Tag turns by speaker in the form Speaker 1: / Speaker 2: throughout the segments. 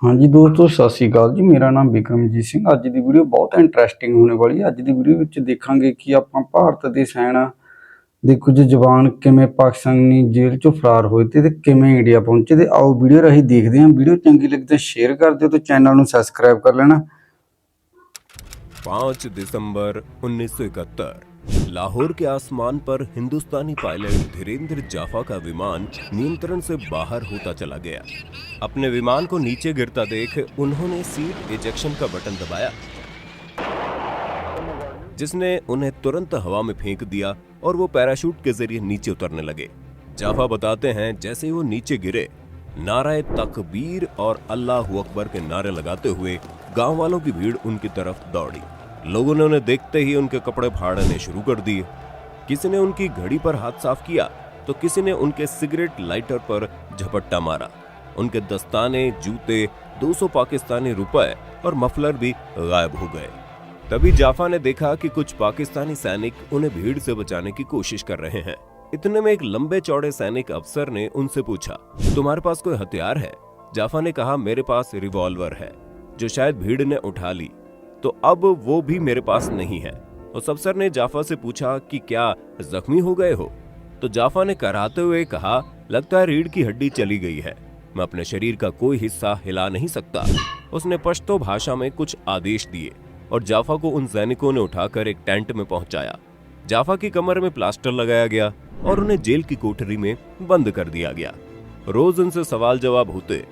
Speaker 1: हाँ जी दोस्तों, सत श्री अकाल जी। मेरा नाम बिक्रमजीत ਸਿੰਘ। ਅੱਜ ਦੀ ਵੀਡੀਓ ਬਹੁਤ ਇੰਟਰਸਟਿੰਗ ਹੋਣੇ ਵਾਲੀ ਹੈ। ਅੱਜ ਦੀ ਵੀਡੀਓ ਵਿੱਚ ਦੇਖਾਂਗੇ ਕਿ ਆਪਾਂ ਭਾਰਤ ਦੇ ਸੈਨਾ ਦੇ ਕੁਝ ਜਵਾਨ ਕਿਵੇਂ ਪਾਕਿਸਤਾਨੀ ਜੇਲ੍ਹ ਚੋਂ ਫਰਾਰ ਹੋਏ ਤੇ ਕਿਵੇਂ ਇੰਡੀਆ ਪਹੁੰਚੇ। ਤੇ ਆਓ ਵੀਡੀਓ ਰਾਹੀਂ ਦੇਖਦੇ ਹਾਂ। ਵੀਡੀਓ ਚੰਗੀ ਲੱਗੇ ਤਾਂ ਸ਼ੇਅਰ ਕਰ ਦਿਓ ਤੇ ਚੈਨਲ ਨੂੰ ਸਬਸਕ੍ਰਾਈਬ ਕਰ ਲੈਣਾ।
Speaker 2: 5 दिसंबर 1971 लाहौर के आसमान पर हिंदुस्तानी पायलट धीरेन्द्र जाफा का विमान नियंत्रण से बाहर होता चला गया। अपने विमान को नीचे गिरता देख उन्होंने सीट इजेक्शन का बटन दबाया, जिसने उन्हें तुरंत हवा में फेंक दिया और वो पैराशूट के जरिए नीचे उतरने लगे। जाफा बताते हैं, जैसे वो नीचे गिरे, नाराए तकबीर और अल्लाहू अकबर के नारे लगाते हुए गांव वालों की भीड़ उनकी तरफ दौड़ी। लोगों ने उन्हें देखते ही उनके कपड़े फाड़ने शुरू कर दिए। किसी ने उनकी घड़ी पर हाथ साफ किया तो किसी ने उनके सिगरेट लाइटर पर झपट्टा मारा। उनके दस्ताने, जूते, 200 पाकिस्तानी रुपए और मफलर भी गायब हो गए। तभी जाफा ने देखा कि कुछ पाकिस्तानी सैनिक उन्हें भीड़ से बचाने की कोशिश कर रहे हैं। इतने में एक लंबे चौड़े सैनिक अफसर ने उनसे पूछा, तुम्हारे पास कोई हथियार है? जाफा ने कहा, मेरे पास रिवॉल्वर है, जो शायद भीड़ ने उठा ली, तो अब वो भी मेरे पास नहीं है। उस अफसर ने जाफा से पूछा कि क्या जख्मी हो गए हो? तो जाफा ने कराहते हुए कहा, लगता है रीढ़ की हड्डी चली गई है, मैं अपने शरीर का कोई हिस्सा हिला नहीं सकता। उसने पश्तो भाषा में कुछ आदेश दिए और जाफा को उन सैनिकों ने उठाकर एक टेंट में पहुंचाया। जाफा की कमर में प्लास्टर लगाया गया और उन्हें जेल की कोठरी में बंद कर दिया गया। रोज उनसे सवाल जवाब होते।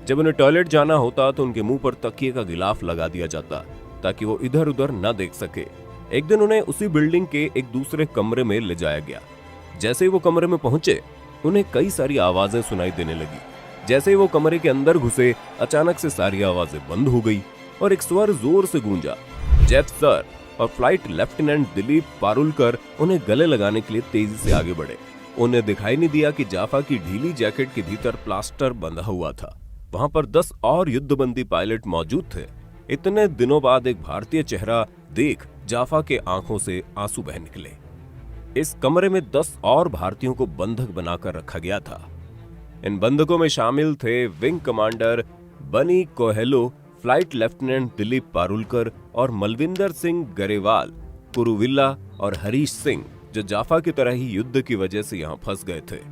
Speaker 2: जब उन्हें टॉयलेट जाना होता तो उनके मुंह पर तकिए का गिलाफ लगा दिया जाता ताकि वो इधर उधर न देख सके। एक दिन उन्हें उसी बिल्डिंग के एक दूसरे कमरे में ले जाया गया। जैसे ही वो कमरे में पहुंचे, उन्हें कई सारी आवाजें सुनाई देने लगी। जैसे ही वो कमरे के अंदर घुसे, अचानक से सारी आवाजें बंद हो गई और एक स्वर जोर से गूंजा, जेफ सर। और फ्लाइट लेफ्टिनेंट दिलीप पारुलकर उन्हें गले लगाने के लिए तेजी से आगे बढ़े। उन्हें दिखाई नहीं दिया कि जाफा की ढीली जैकेट के भीतर प्लास्टर बंधा हुआ था। वहां पर 10 और युद्धबंदी पायलट मौजूद थे। इतने दिनों बाद एक भारतीय चेहरा देख जाफा के आंखों से आंसू बह निकले। इस कमरे में 10 और भारतीयों को बंधक बनाकर रखा गया था। इन बंधकों में शामिल थे विंग कमांडर बनी Coelho, flight lieutenant Dilip Parulkar और मलविंदर सिंह गरेवाल, कुरुविल्ला और हरीश सिंह, जो जाफा की तरह ही युद्ध की वजह से यहाँ फंस गए थे।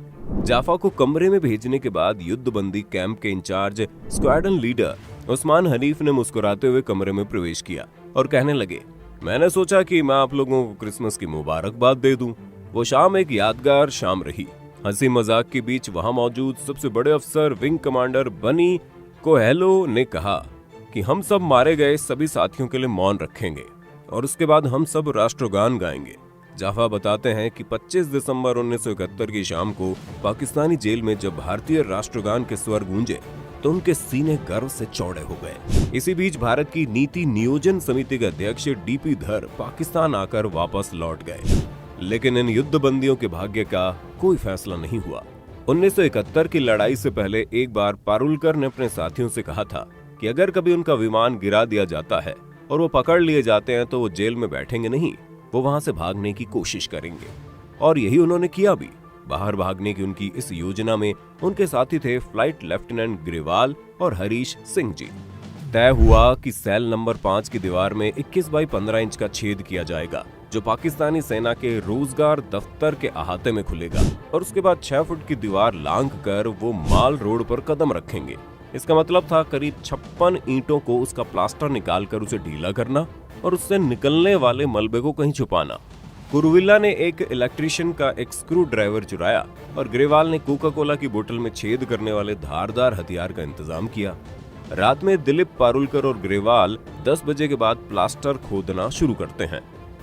Speaker 2: जाफा को कमरे में भेजने के बाद युद्धबंदी कैंप के incharge squadron leader Usman Hanif ने मुस्कुराते हुए कमरे में प्रवेश किया और कहने लगे, मैंने सोचा कि मैं आप लोगों को क्रिसमस की मुबारकबाद दे दूं। वो शाम एक यादगार शाम रही। हंसी मजाक के बीच वहां मौजूद सबसे बड़े अफसर विंग कमांडर बनी कोहेलो ने कहा कि हम सब मारे गए सभी साथियों के लिए मौन रखेंगे और उसके बाद हम सब राष्ट्रगान गाएंगे। जाफा बताते हैं कि 25 दिसंबर 1971 की शाम को पाकिस्तानी जेल में जब भारतीय राष्ट्रगान के स्वर गूंजे तो उनके सीने गर्व से चौड़े हो गए। इसी बीच भारत की नीति नियोजन समिति के अध्यक्ष डीपी धर पाकिस्तान आकर वापस लौट गए, लेकिन इन युद्धबंदियों के भाग्य का कोई फैसला नहीं हुआ। 1971 की लड़ाई से पहले एक बार पारुलकर ने अपने साथियों से कहा था कि अगर कभी उनका विमान गिरा दिया जाता है और वो पकड़ लिए जाते हैं तो वो जेल में बैठेंगे नहीं, वो वहां से भागने की कोशिश करेंगे। और यही उन्होंने किया भी। बाहर भागने की उनकी इस योजना में उनके साथी थे फ्लाइट लेफ्टिनेंट ग्रेवाल और हरीश सिंह जी। तय हुआ कि सेल नंबर 5 की दीवार में 21 बाई 15 इंच का छेद किया जाएगा, जो पाकिस्तानी सेना के रोजगार दफ्तर के अहाते में खुलेगा, और उसके बाद 6 फुट की दीवार लांघ कर वो माल रोड पर कदम रखेंगे। इसका मतलब था करीब 56 ईंटों को उसका प्लास्टर निकालकर उसे ढीला करना और उससे निकलने वाले मलबे को कहीं छुपाना। कुरुविल्ला ने एक इलेक्ट्रिशियन का एक स्क्रू ड्राइवर चुराया और ग्रेवाल ने कोका कोला की बोतल में छेद करने वाले धारदार हथियार का इंतजाम किया। रात में दिलीप पारुलकर और ग्रेवाल 10 बजे के बाद प्लास्टर खोदना शुरू करते हैं।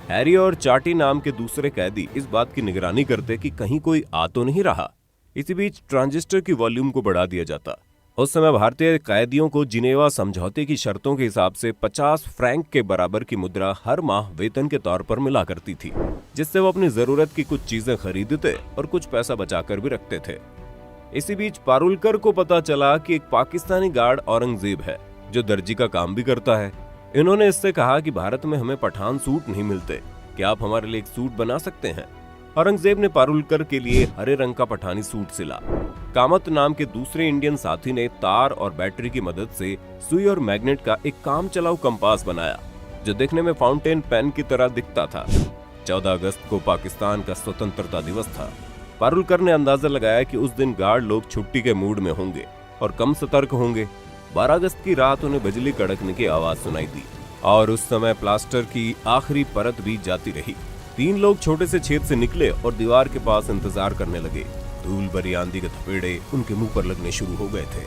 Speaker 2: हैरी और चाटी नाम के दूसरे कैदी इस बात की निगरानी करते कि कहीं कोई आ तो नहीं रहा। इसी बीच ट्रांजिस्टर की वॉल्यूम को बढ़ा दिया जाता। उस समय भारतीय कैदियों को जिनेवा समझौते की शर्तों के हिसाब से 50 फ्रैंक के बराबर की मुद्रा हर माह वेतन के तौर पर मिला करती थी, जिससे वो अपनी जरूरत की कुछ चीजें खरीदते और कुछ पैसा बचाकर भी रखते थे। इसी बीच पारुलकर को पता चला कि एक पाकिस्तानी गार्ड औरंगजेब है, जो दर्जी का काम भी करता है। इन्होंने इससे कहा कि भारत में हमें पठान सूट नहीं मिलते, क्या आप हमारे लिए एक सूट बना सकते हैं? औरंगजेब ने पारुलकर के लिए हरे रंग का पठानी सूट सिला। कामत नाम के दूसरे इंडियन साथी ने तार और बैटरी की मदद से सुई और मैग्नेट का एक काम चलाऊ कंपास बनाया, जो देखने में फाउंटेन पेन की तरह दिखता था। 14 अगस्त को पाकिस्तान का स्वतंत्रता दिवस था। पारुलकर ने अंदाजा लगाया कि उस दिन गार्ड लोग छुट्टी के मूड में होंगे और कम सतर्क होंगे। 12 अगस्त की रात उन्हें बिजली कड़कने की आवाज सुनाई दी और उस समय प्लास्टर की आखिरी परत भी जाती रही। 3 लोग छोटे से छेद से निकले और दीवार के पास इंतजार करने लगे। धूल भरी आंधी के थपेड़े उनके मुंह पर लगने शुरू हो गए थे।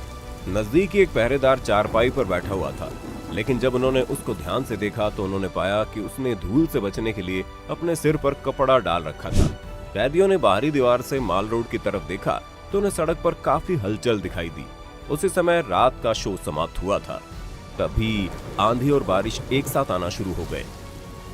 Speaker 2: नजदीक एक पहरेदार चारपाई पर बैठा हुआ था, लेकिन जब उन्होंने उसको ध्यान से देखा तो उन्होंने पाया कि उसने धूल से बचने के लिए अपने सिर पर कपड़ा डाल रखा था। कैदियों ने बाहरी दीवार से माल रोड की तरफ देखा तो उन्हें सड़क पर काफी हलचल दिखाई दी। उसी समय रात का शो समाप्त हुआ था। तभी आंधी और बारिश एक साथ आना शुरू हो गए।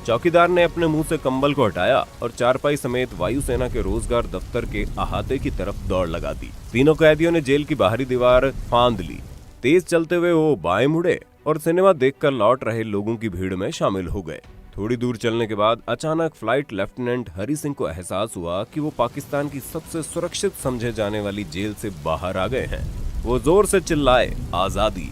Speaker 2: चौकीदार ने अपने मुंह से कंबल को हटाया और चारपाई समेत वायुसेना के रोजगार दफ्तर के अहाते की तरफ दौड़ लगा दी। तीनों कैदियों ने जेल की बाहरी दीवार फांद ली। तेज चलते हुए वो बाएं मुड़े और सिनेमा देखकर लौट रहे लोगों की भीड़ में शामिल हो गए। थोड़ी दूर चलने के बाद अचानक फ्लाइट लेफ्टिनेंट हरि सिंह को एहसास हुआ कि वो पाकिस्तान की सबसे सुरक्षित समझे जाने वाली जेल से बाहर आ गए हैं। वो जोर से चिल्लाए, आजादी।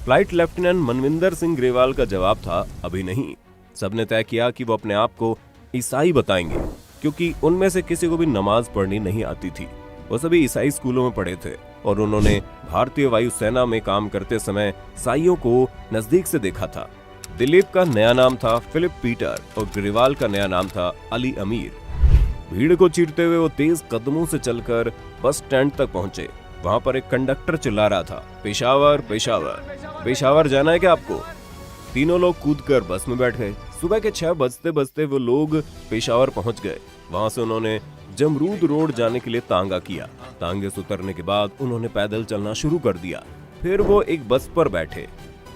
Speaker 2: फ्लाइट लेफ्टिनेंट मनविंदर सिंह ग्रेवाल का जवाब था, अभी नहीं। सबने तय किया कि वो अपने आप को ईसाई बताएंगे, क्योंकि उनमें से किसी को भी नमाज पढ़नी नहीं आती थी। वो सभी ईसाई स्कूलों में पढ़े थे और उन्होंने भारतीय वायुसेना में काम करते समय ईसाइयों को नजदीक से देखा था। दिलीप का नया नाम था फिलिप पीटर और ग्रेवाल का नया नाम था अली अमीर। भीड़ को चीरते हुए वो तेज कदमों से चलकर बस स्टैंड तक पहुंचे। वहां पर एक कंडक्टर चिल्ला रहा था, पेशावर पेशावर, पेशावर जाना है क्या आपको? तीनों लोग कूदकर बस में बैठ गए। सुबह के 6 बजते बजते वो लोग पेशावर पहुंच गए। वहां से उन्होंने जमरूद रोड जाने के लिए तांगा किया। तांगे से उतरने के बाद उन्होंने पैदल चलना शुरू कर दिया। फिर वो एक बस पर बैठे।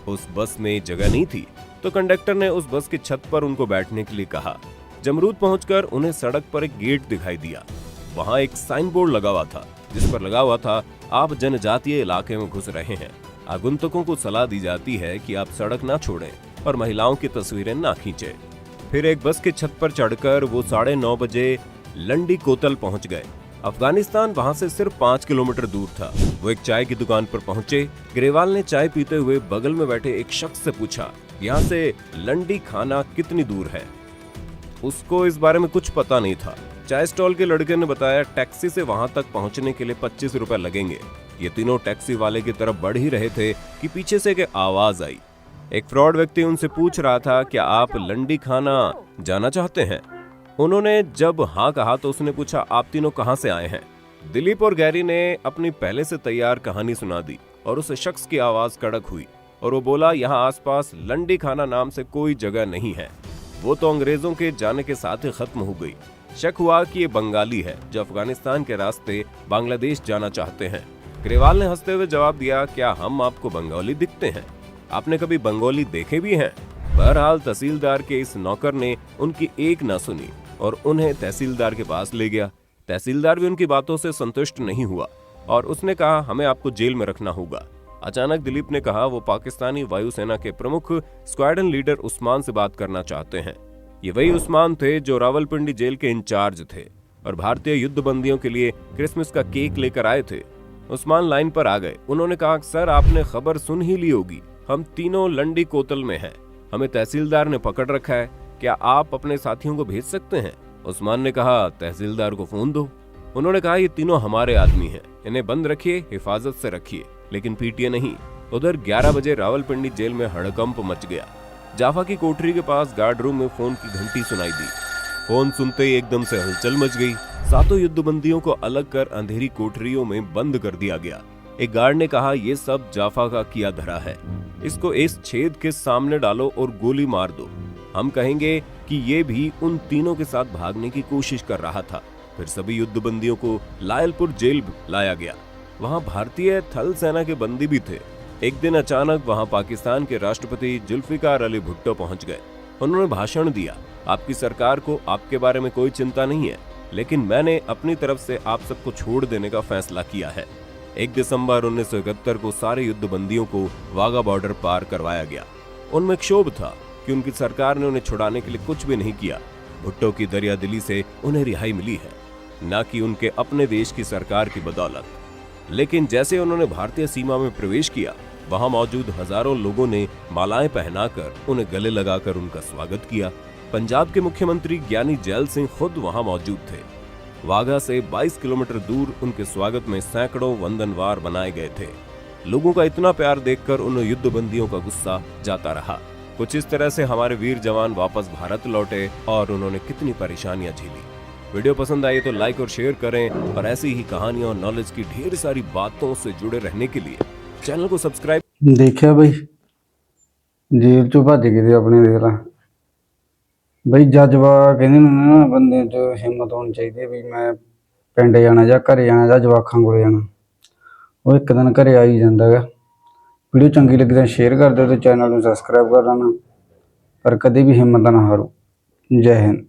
Speaker 2: उस बस में जगह नहीं थी तो कंडक्टर ने उस बस की छत पर उनको बैठने के लिए कहा। जमरूद पहुंचकर उन्हें सड़क पर एक गेट दिखाई दिया। वहां एक साइन बोर्ड लगा हुआ था जिस पर लगा हुआ था, आप जनजातीय इलाके में घुस रहे हैं। आगंतुकों को सलाह दी जाती है कि आप सड़क ना छोड़ें और महिलाओं की तस्वीरें ना खींचें। फिर एक बस की छत पर चढ़कर वो 9:30 बजे लंडी कोतल पहुंच गए। अफगानिस्तान वहां से सिर्फ 5 किलोमीटर दूर था। वो एक चाय की दुकान पर पहुंचे। ग्रेवाल ने चाय पीते हुए बगल में बैठे एक शख्स से पूछा, यहाँ से लंडी खाना कितनी दूर है? उसको इस बारे में कुछ पता नहीं था। चाय स्टॉल के लड़के ने बताया, टैक्सी से वहां तक पहुंचने के लिए 25 रुपए लगेंगे। ये तीनों टैक्सी वाले की तरफ बढ़ ही रहे थे कि पीछे से एक आवाज आई। एक फ्रॉड व्यक्ति उनसे पूछ रहा था, क्या आप लंडी खाना जाना चाहते हैं? उन्होंने जब हाँ कहा तो उसने पूछा, आप तीनों कहां से आए हैं? दिलीप और गैरी ने अपनी पहले से तैयार कहानी सुना दी और उस शख्स की आवाज कड़क हुई और वो बोला, यहाँ आसपास लंडी खाना नाम से कोई जगह नहीं है। वो तो अंग्रेजों के जाने के साथ ही खत्म हो गई। शक हुआ कि ये बंगाली है जो अफगानिस्तान के रास्ते बांग्लादेश जाना चाहते हैं। ग्रेवाल ने हंसते हुए जवाब दिया, क्या हम आपको बंगाली दिखते हैं? आपने कभी बंगाली देखे भी हैं? बहरहाल तहसीलदार के इस नौकर ने उनकी एक न सुनी और उन्हें तहसीलदार के पास ले गया। तहसीलदार भी उनकी बातों से संतुष्ट नहीं हुआ और उसने कहा, हमें आपको जेल में रखना होगा। अचानक दिलीप ने कहा, वो पाकिस्तानी वायुसेना के प्रमुख स्क्वाड्रन लीडर उस्मान से बात करना चाहते हैं। ये वही उस्मान थे जो रावलपिंडी जेल के इंचार्ज थे और भारतीय युद्ध बंदियों के लिए क्रिसमस का केक लेकर आए थे। उस्मान लाइन पर आ गए। उन्होंने कहा, सर आपने खबर सुन ही ली होगी, हम तीनों लंडी कोतल में हैं। हमें तहसीलदार ने पकड़ रखा है, क्या आप अपने साथियों को भेज सकते हैं? उस्मान ने कहा, तहसीलदार को फोन दो। उन्होंने कहा, ये तीनों हमारे आदमी हैं, इन्हें बंद रखिए, हिफाजत से रखिए, लेकिन पीटिए नहीं। उधर 11 बजे रावलपिंडी जेल में हड़कंप मच गया। जाफा की कोठरी के पास गार्ड रूम में फोन की घंटी सुनाई दी। फोन सुनते ही एकदम से हलचल मच गई। सातों युद्धबंदियों को अलग कर अंधेरी कोठरियों में बंद कर दिया गया। एक गार्ड ने कहा, ये सब जाफा का किया धरा है, इसको इस छेद के सामने डालो और गोली मार दो। हम कहेंगे कि ये भी उन तीनों के साथ भागने की कोशिश कर रहा था। फिर सभी युद्धबंदियों को लायलपुर जेल लाया गया। वहां भारतीय थल सेना के बंदी भी थे। एक दिन अचानक वहां पाकिस्तान के राष्ट्रपति जुल्फिकार अली भुट्टो पहुंच गए। उन्होंने भाषण दिया, आपकी सरकार को आपके बारे में कोई चिंता नहीं है, लेकिन मैंने अपनी तरफ से आप सबको छोड़ देने का फैसला किया है। 1 दिसंबर 1971 को सारे युद्धबंदियों को वाघा बॉर्डर पार करवाया गया। उनमें क्षोभ था कि उनकी सरकार ने उन्हें छुड़ाने के लिए कुछ भी नहीं किया। भुट्टो की दरियादिली से उन्हें रिहाई मिली है, न कि उनके अपने देश की सरकार की बदौलत। लेकिन जैसे उन्होंने भारतीय सीमा में प्रवेश किया, वहां मौजूद हजारों लोगों ने मालाएं पहनाकर उन्हें गले लगाकर उनका स्वागत किया। पंजाब के मुख्यमंत्री ज्ञानी जैल सिंह खुद वहां मौजूद थे। वाघा से 22 किलोमीटर दूर उनके स्वागत में सैकड़ों वंदनवार बनाए गए थे। लोगों का इतना प्यार देखकर उन युद्धबंदियों का गुस्सा जाता रहा। कुछ इस तरह से हमारे वीर जवान वापस भारत लौटे और उन्होंने कितनी परेशानियां झेली। वीडियो पसंद आई तो लाइक और शेयर करें, और ऐसी ही कहानियों और नॉलेज की ढेर सारी बातों से जुड़े रहने के लिए चैनल को सब्सक्राइब।
Speaker 1: ਦੇਖਿਆ ਬਈ, ਜੇਲ੍ਹ ਚੋਂ ਭੱਜ ਗਏ ਤੇ ਆਪਣੇ, ਦੇਖ ਲਾ ਬਈ। ਜਜ਼ਬਾ ਕਹਿੰਦੇ ਨੇ ਨਾ, ਬੰਦੇ 'ਚ ਹਿੰਮਤ ਹੋਣੀ ਚਾਹੀਦੀ ਹੈ ਵੀ ਮੈਂ ਪਿੰਡ ਜਾਣਾ ਜਾਂ ਘਰੇ ਜਾਣਾ ਜਾਂ ਜਵਾਕਾਂ ਕੋਲ ਜਾਣਾ। ਉਹ ਇੱਕ ਦਿਨ ਘਰੇ ਆ ਹੀ ਜਾਂਦਾ ਗਾ। ਵੀਡੀਓ ਚੰਗੀ ਲੱਗੀ ਤਾਂ ਸ਼ੇਅਰ ਕਰ ਦਿਓ ਤੇ ਚੈਨਲ ਨੂੰ ਸਬਸਕ੍ਰਾਈਬ ਕਰ ਲੈਣਾ, ਪਰ ਕਦੇ ਵੀ ਹਿੰਮਤ ਨਾ ਹਾਰੋ। ਜੈ ਹਿੰਦ।